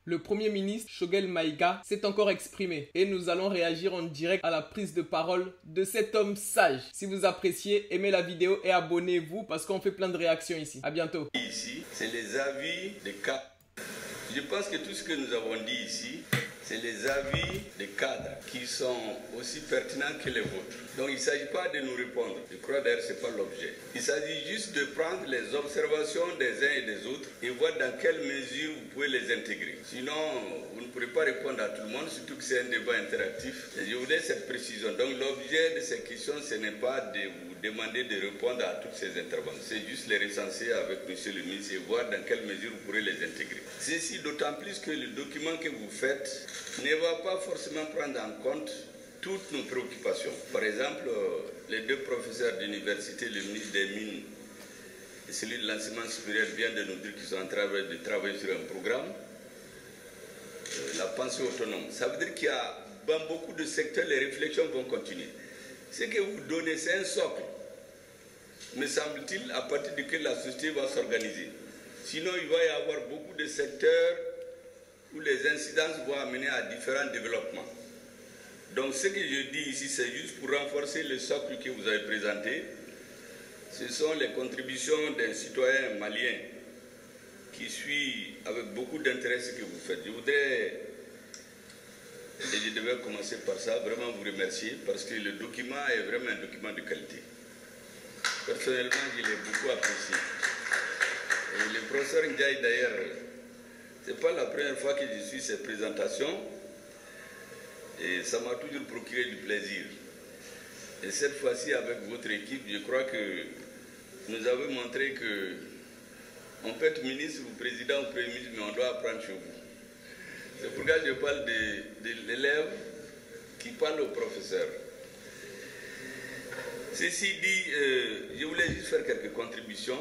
Le Premier ministre Choguel Maïga s'est encore exprimé et nous allons réagir en direct à la prise de parole de cet homme sage. Si vous appréciez, aimez la vidéo et abonnez-vous parce qu'on fait plein de réactions ici. À bientôt. Ici, c'est les avis des cadres. Je pense que tout ce que nous avons dit ici, c'est les avis des cadres qui sont aussi pertinents que les vôtres. Donc il ne s'agit pas de nous répondre. Je crois d'ailleurs que ce n'est pas l'objet. Il s'agit juste de prendre les observations des uns et des autres et voir dans quelle mesure vous pouvez les intégrer. Sinon, vous ne pourrez pas répondre à tout le monde, surtout que c'est un débat interactif. Et je voulais cette précision. Donc l'objet de ces questions, ce n'est pas de vous demander de répondre à toutes ces interventions. C'est juste les recenser avec M. le ministre et voir dans quelle mesure vous pourrez les intégrer. Ceci d'autant plus que le document que vous faites ne va pas forcément prendre en compte toutes nos préoccupations. Par exemple, les deux professeurs d'université, le ministre des Mines et celui de l'enseignement supérieur, viennent de nous dire qu'ils sont en train de travailler sur un programme, la pensée autonome. Ça veut dire qu'il y a dans beaucoup de secteurs, les réflexions vont continuer. Ce que vous donnez, c'est un socle, me semble-t-il, à partir duquel la société va s'organiser. Sinon, il va y avoir beaucoup de secteurs où les incidences vont amener à différents développements. Donc ce que je dis ici, c'est juste pour renforcer le socle que vous avez présenté. Ce sont les contributions d'un citoyen malien qui suit avec beaucoup d'intérêt ce que vous faites. Je voudrais, et je devais commencer par ça, vraiment vous remercier parce que le document est vraiment un document de qualité. Personnellement, je l'ai beaucoup apprécié. Et le professeur Ndiaye d'ailleurs, ce n'est pas la première fois que je suis ces présentations et ça m'a toujours procuré du plaisir. Et cette fois-ci, avec votre équipe, je crois que nous avez montré que on peut être ministre ou président ou premier ministre, mais on doit apprendre chez vous. C'est pourquoi je parle de l'élève qui parle au professeur. Ceci dit, je voulais juste faire quelques contributions.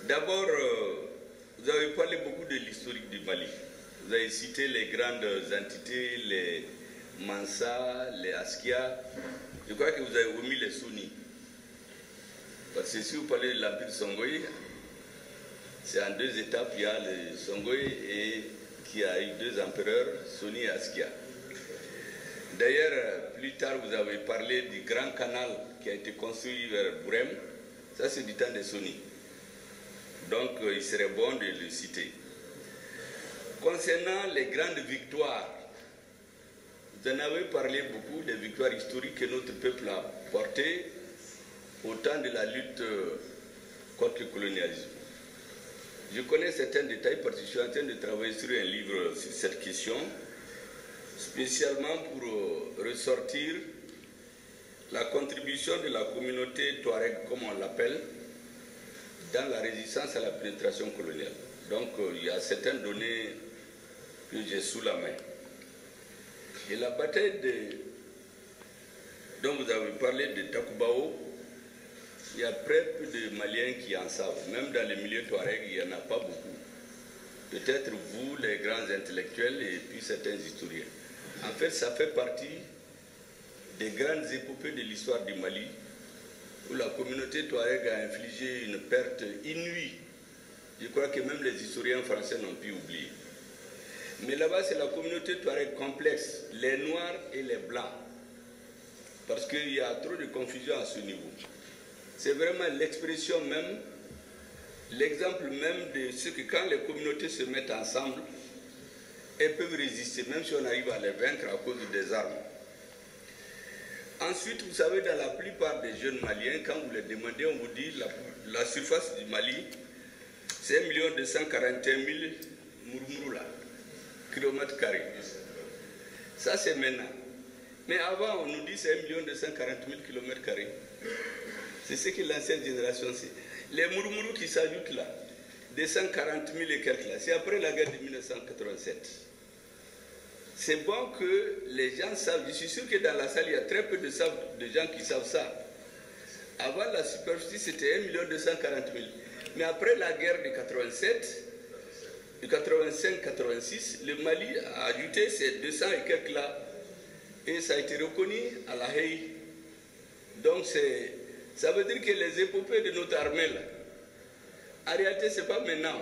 D'abord, vous avez parlé beaucoup de l'historique du Mali. Vous avez cité les grandes entités, les Mansa, les Askia. Je crois que vous avez omis les Sunnis. Parce que si vous parlez de l'empire Songhai, c'est en deux étapes. Il y a le Songhai et qui a eu deux empereurs, Sunni et Askia. D'ailleurs, plus tard, vous avez parlé du grand canal qui a été construit vers Bourem. Ça, c'est du temps des Sunnis. Donc, il serait bon de le citer. Concernant les grandes victoires, vous en avez parlé beaucoup, des victoires historiques que notre peuple a portées au temps de la lutte contre le colonialisme. Je connais certains détails parce que je suis en train de travailler sur un livre sur cette question, spécialement pour ressortir la contribution de la communauté Touareg, comme on l'appelle, dans la résistance à la pénétration coloniale. Donc, il y a certaines données que j'ai sous la main. Et la bataille dont vous avez parlé de Takubao, il y a très peu de Maliens qui en savent. Même dans les milieux Touareg, il n'y en a pas beaucoup. Peut-être vous, les grands intellectuels, et puis certains historiens. En fait, ça fait partie des grandes épopées de l'histoire du Mali, où la communauté Touareg a infligé une perte inouïe. Je crois que même les historiens français n'ont pu oublier. Mais là-bas, c'est la communauté Touareg complexe, les Noirs et les Blancs. Parce qu'il y a trop de confusion à ce niveau. C'est vraiment l'expression même, l'exemple même de ce que quand les communautés se mettent ensemble, elles peuvent résister, même si on arrive à les vaincre à cause des armes. Ensuite, vous savez, dans la plupart des jeunes Maliens, quand vous les demandez, on vous dit la surface du Mali, c'est 1 241 000 murmurula, kilomètres carrés. Ça, c'est maintenant. Mais avant, on nous dit c'est 1 240 000 kilomètres carrés. C'est ce que l'ancienne génération sait. Les murmurus qui s'ajoutent là, 240 000 et quelques là, c'est après la guerre de 1987. C'est bon que les gens savent. Je suis sûr que dans la salle, il y a très peu de gens qui savent ça. Avant, la superficie, c'était 1 240 000. Mais après la guerre de 87, de 85-86, le Mali a ajouté ces 200 et quelques là. Et ça a été reconnu à La Haye. Donc, ça veut dire que les épopées de notre armée, là, en réalité, ce n'est pas maintenant.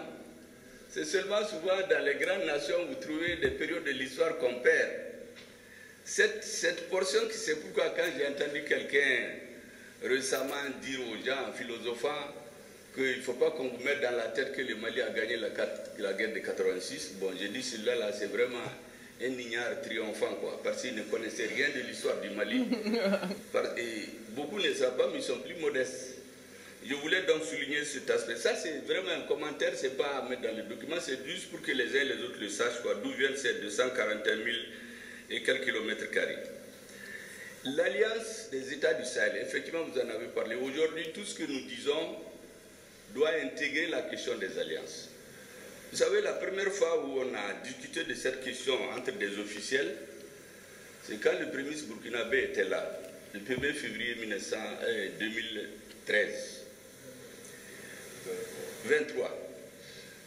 C'est seulement souvent dans les grandes nations où vous trouvez des périodes de l'histoire qu'on perd. Cette portion, c'est pourquoi quand j'ai entendu quelqu'un récemment dire aux gens, en philosophant, qu'il ne faut pas qu'on vous mette dans la tête que le Mali a gagné la guerre de 86. Bon, j'ai dit celui-là, c'est vraiment un ignare triomphant, quoi, parce qu'il ne connaissait rien de l'histoire du Mali. Et beaucoup ne savent pas, mais ils sont plus modestes. Je voulais donc souligner cet aspect. Ça, c'est vraiment un commentaire, ce n'est pas à mettre dans le document, c'est juste pour que les uns et les autres le sachent, d'où viennent ces 241 000 et quelques kilomètres carrés. L'Alliance des États du Sahel, effectivement, vous en avez parlé. Aujourd'hui, tout ce que nous disons doit intégrer la question des alliances. Vous savez, la première fois où on a discuté de cette question entre des officiels, c'est quand le premier ministre burkinabé était là, le 1er février 2013. 23.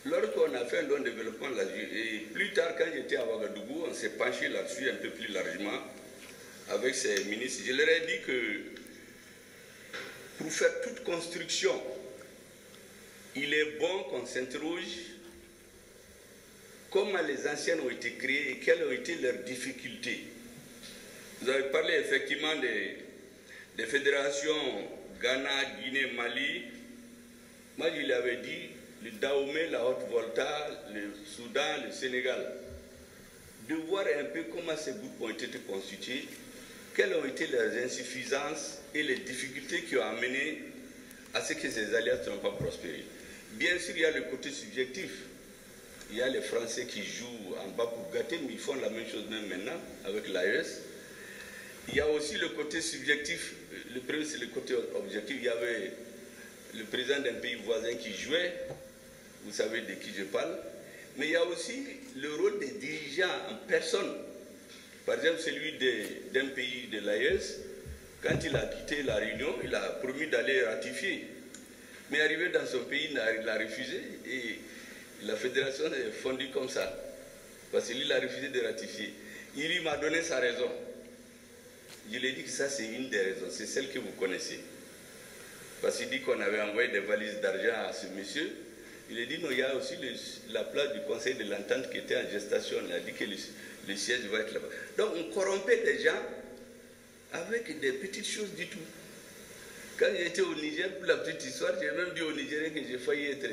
Lorsqu'on a fait un don de développement là-dessus, et plus tard, quand j'étais à Ouagadougou, on s'est penché là-dessus un peu plus largement avec ces ministres. Je leur ai dit que pour faire toute construction, il est bon qu'on s'interroge comment les anciennes ont été créées et quelles ont été leurs difficultés. Vous avez parlé effectivement des fédérations Ghana, Guinée, Mali. Moi, je l'avais dit, le Dahomey, la Haute-Volta, le Soudan, le Sénégal, de voir un peu comment ces groupes ont été constitués, quelles ont été leurs insuffisances et les difficultés qui ont amené à ce que ces alliances n'ont pas prospéré. Bien sûr, il y a le côté subjectif. Il y a les Français qui jouent en bas pour gâter, mais ils font la même chose même maintenant avec l'AES. Il y a aussi le côté subjectif. Le premier, c'est le côté objectif. Il y avait le président d'un pays voisin qui jouait, vous savez de qui je parle, mais il y a aussi le rôle des dirigeants en personne. Par exemple, celui d'un pays de l'AES, quand il a quitté la réunion, il a promis d'aller ratifier. Mais arrivé dans son pays, il a refusé et la fédération est fondue comme ça. Parce qu'il a refusé de ratifier. Il m'a donné sa raison. Je lui ai dit que ça, c'est une des raisons. C'est celle que vous connaissez. Parce qu'il dit qu'on avait envoyé des valises d'argent à ce monsieur. Il a dit non, il y a aussi la place du Conseil de l'Entente qui était en gestation. Il a dit que le siège va être là-bas. Donc on corrompait des gens avec des petites choses du tout. Quand j'étais au Niger, pour la petite histoire, j'ai même dit aux Nigériens que j'ai failli être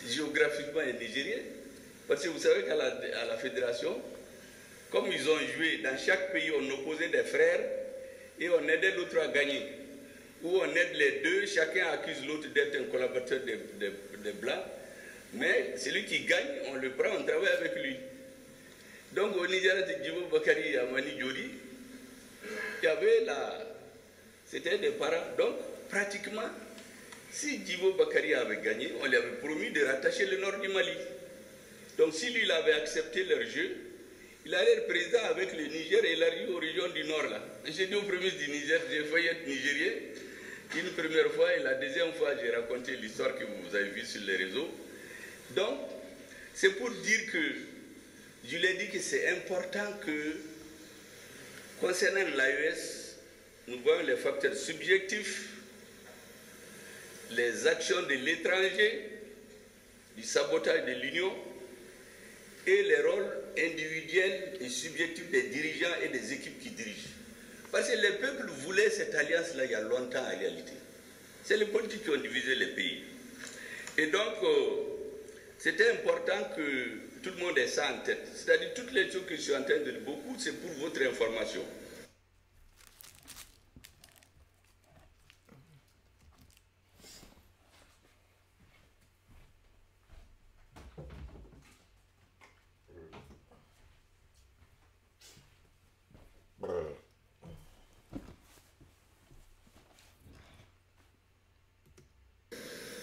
géographiquement un Nigérien. Parce que vous savez qu'à la fédération, comme ils ont joué, dans chaque pays, on opposait des frères et on aidait l'autre à gagner. Ou on aide les deux, chacun accuse l'autre d'être un collaborateur des Blancs. Mais celui qui gagne, on le prend, on travaille avec lui. Donc au Nigeria de Djibo Bakari et Amani Diori, il y avait c'était des parents. Donc pratiquement, si Djibo Bakari avait gagné, on lui avait promis de rattacher le nord du Mali. Donc si lui il avait accepté leur jeu, il allait être président avec le Niger et il arrive aux régions du nord là. J'ai dit au premier ministre du Niger, j'ai failli être nigérien. Une première fois et la deuxième fois, j'ai raconté l'histoire que vous avez vue sur les réseaux. Donc, c'est pour dire que je lui ai dit que c'est important que, concernant l'AES, nous voyons les facteurs subjectifs, les actions de l'étranger, du sabotage de l'Union et les rôles individuels et subjectifs des dirigeants et des équipes qui dirigent. Parce que les peuples voulaient cette alliance-là il y a longtemps en réalité. C'est les politiques qui ont divisé les pays. Et donc, c'était important que tout le monde ait ça en tête. C'est-à-dire toutes les choses que je suis en train de dire, beaucoup, c'est pour votre information.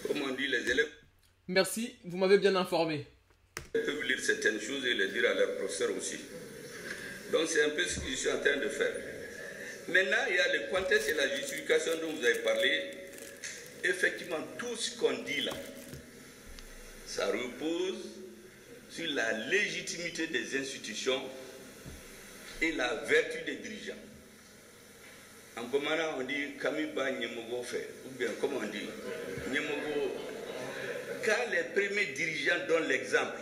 Comme on dit, les élèves Merci, vous m'avez bien informé. peuvent lire certaines choses et les dire à leurs professeurs aussi. Donc c'est un peu ce que je suis en train de faire. Maintenant, il y a le contexte et la justification dont vous avez parlé. Effectivement, tout ce qu'on dit là, ça repose sur la légitimité des institutions et la vertu des dirigeants. En Bomana, on dit Kamiba Nyemogo fait, ou bien comment on dit Nyemogo quand les premiers dirigeants donnent l'exemple,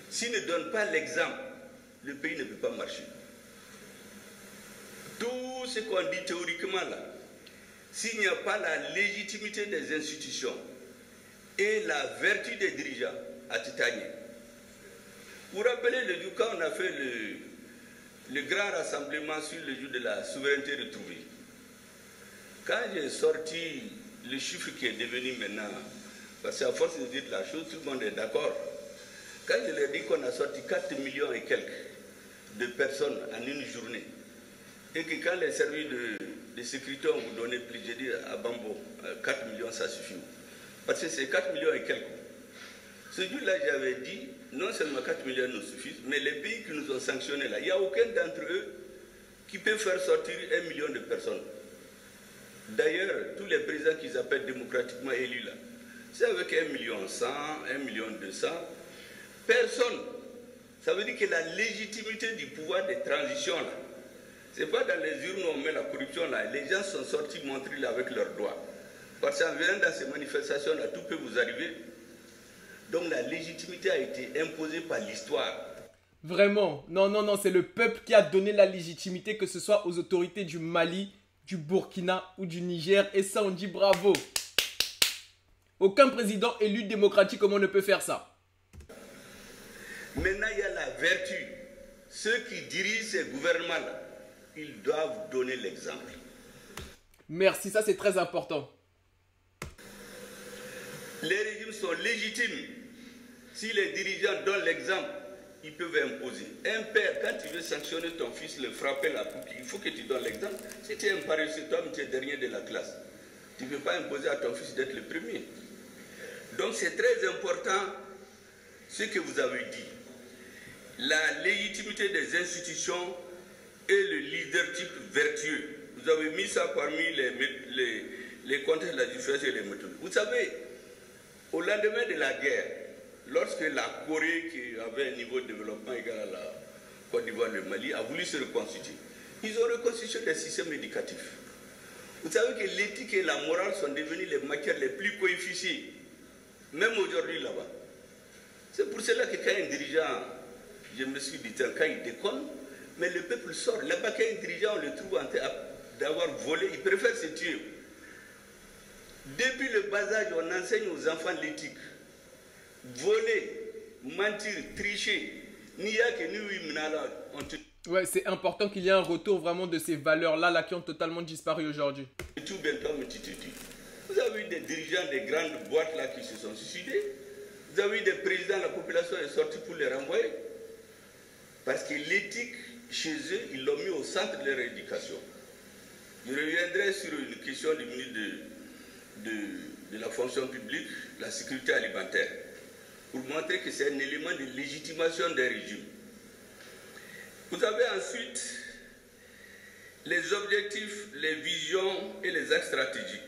s'ils ne donnent pas l'exemple, le pays ne peut pas marcher. Tout ce qu'on dit théoriquement là, s'il n'y a pas la légitimité des institutions et la vertu des dirigeants à Titanie. Vous vous rappelez le jour quand on a fait le grand rassemblement sur le jour de la souveraineté retrouvée. Quand j'ai sorti le chiffre qui est devenu maintenant, parce qu'à force de dire la chose, tout le monde est d'accord. Quand je leur ai dit qu'on a sorti 4 millions et quelques de personnes en une journée, et que quand les services de sécurité ont vous donné plus, j'ai dit à Bambo, 4 millions ça suffit. Parce que c'est 4 millions et quelques. Ce jour-là, j'avais dit, non seulement 4 millions nous suffisent, mais les pays qui nous ont sanctionnés là, il n'y a aucun d'entre eux qui peut faire sortir 1 million de personnes. D'ailleurs, tous les présidents qu'ils appellent démocratiquement élus là, c'est avec 1 million 100, 1 million 200, personne. Ça veut dire que la légitimité du pouvoir de transition là, ce n'est pas dans les urnes où on met la corruption là, les gens sont sortis montrer là avec leurs doigts. Parce qu'en venant dans ces manifestations là, tout peut vous arriver. Donc la légitimité a été imposée par l'histoire. Vraiment, non, non, non, c'est le peuple qui a donné la légitimité, que ce soit aux autorités du Mali, du Burkina ou du Niger. Et ça, on dit bravo. Aucun président élu démocratiquement ne peut faire ça. Maintenant, il y a la vertu. Ceux qui dirigent ces gouvernements-là, ils doivent donner l'exemple. Merci, ça c'est très important. Les régimes sont légitimes. Si les dirigeants donnent l'exemple, ils peuvent imposer. Un père, quand tu veux sanctionner ton fils, le frapper la coupe, il faut que tu donnes l'exemple. Si tu es un paresseux, toi, tu es dernier de la classe. Tu ne peux pas imposer à ton fils d'être le premier. Donc c'est très important ce que vous avez dit. La légitimité des institutions et le leadership vertueux. Vous avez mis ça parmi les contextes de la justice et les méthodes. Vous savez, au lendemain de la guerre, lorsque la Corée, qui avait un niveau de développement égal à la Côte d'Ivoire, le Mali, a voulu se reconstituer, ils ont reconstitué des systèmes éducatifs. Vous savez que l'éthique et la morale sont devenues les matières les plus coefficiées, même aujourd'hui là-bas. C'est pour cela que quand un dirigeant, je me suis dit, quand il déconne, mais le peuple sort. Là-bas, quand un dirigeant, on le trouve en train d'avoir volé, il préfère se tuer. Depuis le bas âge, on enseigne aux enfants l'éthique. Voler, mentir, tricher, niya que nous, on te... Ouais, c'est important qu'il y ait un retour vraiment de ces valeurs-là qui ont totalement disparu aujourd'hui. Tout bientôt, vous avez eu des dirigeants des grandes boîtes là qui se sont suicidés. Vous avez eu des présidents, la population est sortie pour les renvoyer. Parce que l'éthique, chez eux, ils l'ont mis au centre de leur éducation. Je reviendrai sur une question du ministre de la fonction publique, la sécurité alimentaire, pour montrer que c'est un élément de légitimation des régimes. Vous avez ensuite les objectifs, les visions et les axes stratégiques.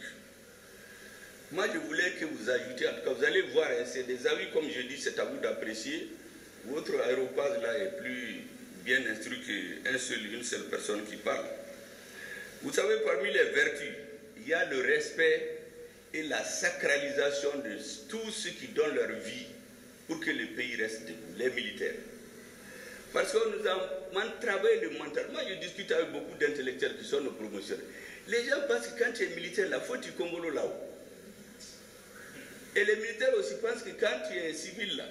Moi, je voulais que vous ajoutiez, en tout cas, vous allez voir, hein, c'est des avis, comme je dis, c'est à vous d'apprécier. Votre aéropage là est plus bien instruit qu'une seule personne qui parle. Vous savez, parmi les vertus, il y a le respect et la sacralisation de tous ceux qui donnent leur vie pour que le pays reste debout, les militaires. Parce qu'on nous a travaillé le mental. Moi, je discute avec beaucoup d'intellectuels qui sont nos promotionnaires. Les gens pensent que quand tu es militaire, là, faut que tu congolo là-haut. Et les militaires aussi pensent que quand tu es civil là,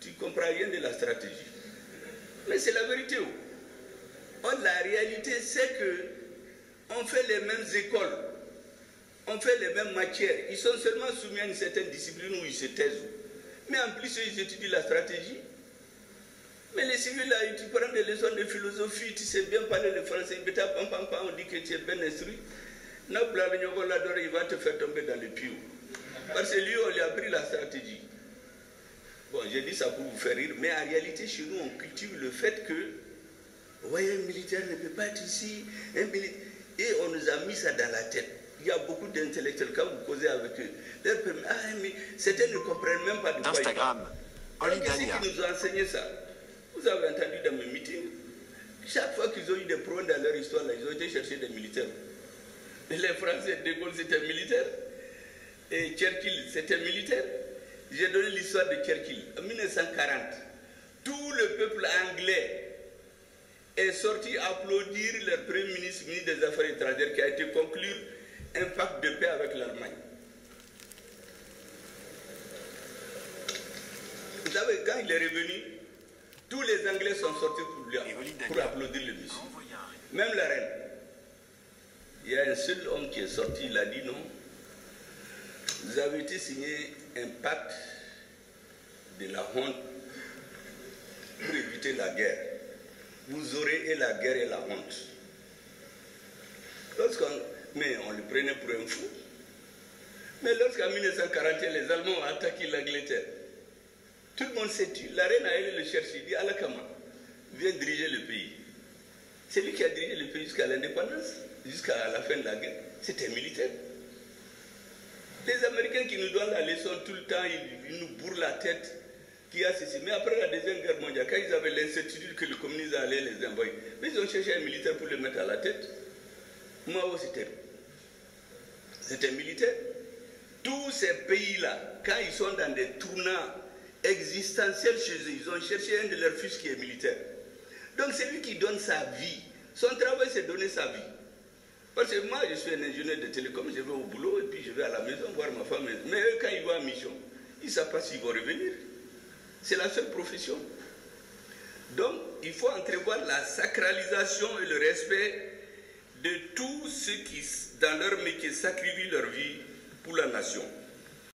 tu ne comprends rien de la stratégie. Mais c'est la vérité. Or, la réalité, c'est que on fait les mêmes écoles, on fait les mêmes matières. Ils sont seulement soumis à une certaine discipline où ils se taisent. Mais en plus, ils étudient la stratégie. Mais les civils, là, tu prends des leçons de philosophie, tu sais bien parler le français, on dit que tu es bien instruit. Il va te faire tomber dans le piou. Parce que lui, on lui a appris la stratégie. Bon, j'ai dit ça pour vous faire rire, mais en réalité, chez nous, on cultive le fait que, voyez, un militaire ne peut pas être ici, et on nous a mis ça dans la tête. Il y a beaucoup d'intellectuels, quand vous causez avec eux, mais certains ne comprennent même pas de quoi Instagram. Qu'est-ce qui nous a enseigné ça? Vous avez entendu dans mes meetings, chaque fois qu'ils ont eu des problèmes dans leur histoire, là, ils ont été chercher des militaires. Et les Français, De Gaulle, c'était militaire. Et Churchill, c'était militaire. J'ai donné l'histoire de Churchill. En 1940, tout le peuple anglais est sorti applaudir leur premier ministre des Affaires étrangères qui a été conclure un pacte de paix avec l'Allemagne. Vous savez, quand il est revenu, tous les Anglais sont sortis pour applaudir le monsieur. Même la reine. Il y a un seul homme qui est sorti, il a dit non. Vous avez été signé un pacte de la honte pour éviter la guerre. Vous aurez et la guerre et la honte. Mais on le prenait pour un fou. Mais lorsqu'en 1941, les Allemands ont attaqué l'Angleterre, tout le monde s'est tué. La reine a allé le chercher, il dit Alakama, viens diriger le pays. C'est lui qui a dirigé le pays jusqu'à l'indépendance, jusqu'à la fin de la guerre. C'était militaire. Les Américains qui nous donnent la leçon tout le temps, ils nous bourrent la tête, qui a ceci. Mais après la Deuxième Guerre mondiale, quand ils avaient l'incertitude que le communisme allait les envoyer, mais ils ont cherché un militaire pour le mettre à la tête. Mao, c'était militaire. Tous ces pays-là, quand ils sont dans des tournants existentiels chez eux, ils ont cherché un de leurs fils qui est militaire. Donc c'est lui qui donne sa vie. Son travail, c'est donner sa vie. Parce que moi, je suis un ingénieur de télécom, je vais au boulot et puis je vais à la maison voir ma femme. Mais eux, quand ils vont en mission, ils ne savent pas s'ils vont revenir. C'est la seule profession. Donc, il faut entrevoir la sacralisation et le respect de tous ceux qui, dans leur métier, sacrifient leur vie pour la nation.